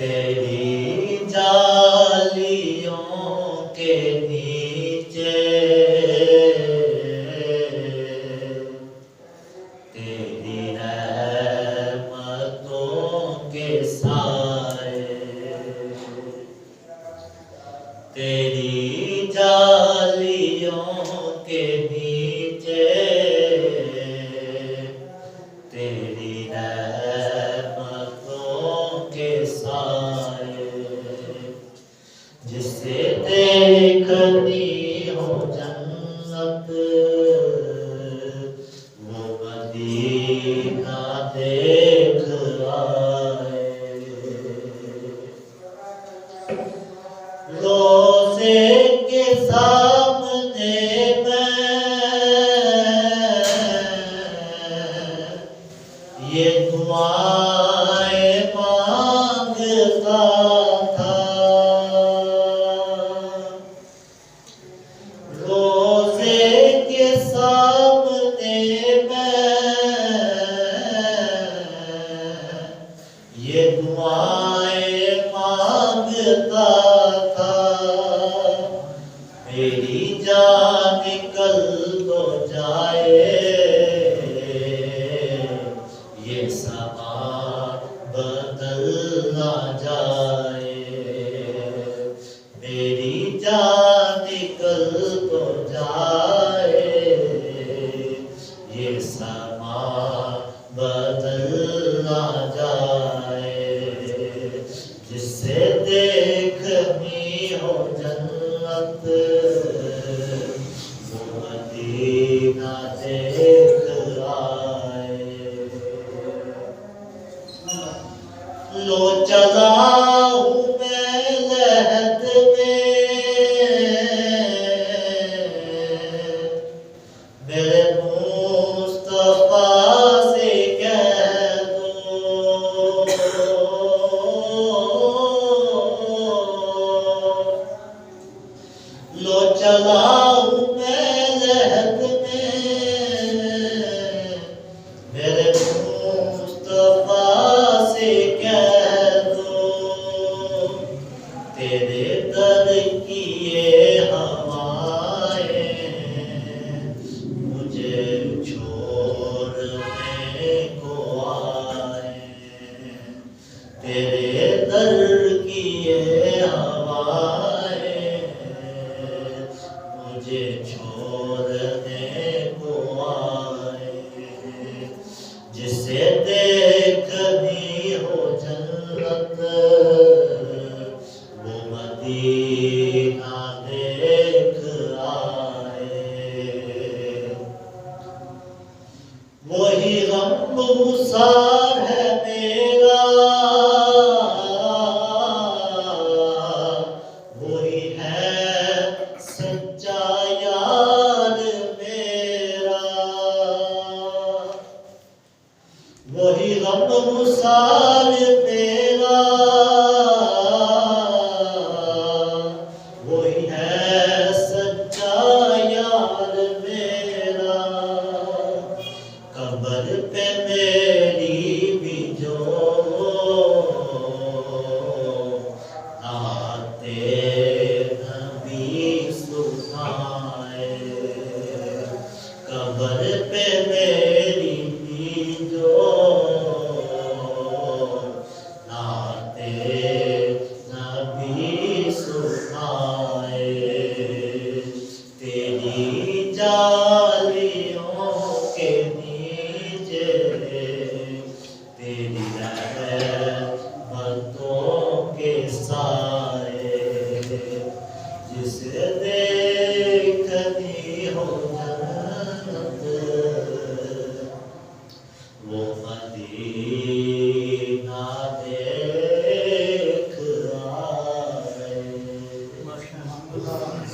तेरी जालियों के नीचे तेरी रहमतों के साए, तेरी जालियों के नीचे तेरी रहमतों के साए, जिसे देखनी हो जन्नत वो मदीना देख आए। रोज़े के सामने ये दुआएं मांगता था, रोज़े के सामने ये दुआएं मांगता था। मेरी जान निकल तो जाए, ये समा बदल ना जाए। मेरी जान निकल तो जाए, ये समा बदल ना जाए। जिसे देखनी हो जन्नत वो मदीना देख आए। लो चला हूँ मैं लहद में, मेरे मुस्तफा से कह दो, लो चला हूँ मैं लहद में, मेरे मुस्तफा से कह दो, तेरे दर की ये हवाएं मुझे छोड़ने को आए। तेरे दर की ये हवाएं मुझे छोड़ने को आए। जिसे देखनी हो जन्नत वो मदीना देख आए। वही गम गुसार है मेरा, वही है सच्चा यार मेरा। वही गम गुसार मेरा, वही है सच्चा यार मेरा। कब्र पे मेरी भी जो आते नबी सुनाए, कब्र पे मेरी भी जो आते नबी सुनाए। तेरी जालियों के नीचे तेरी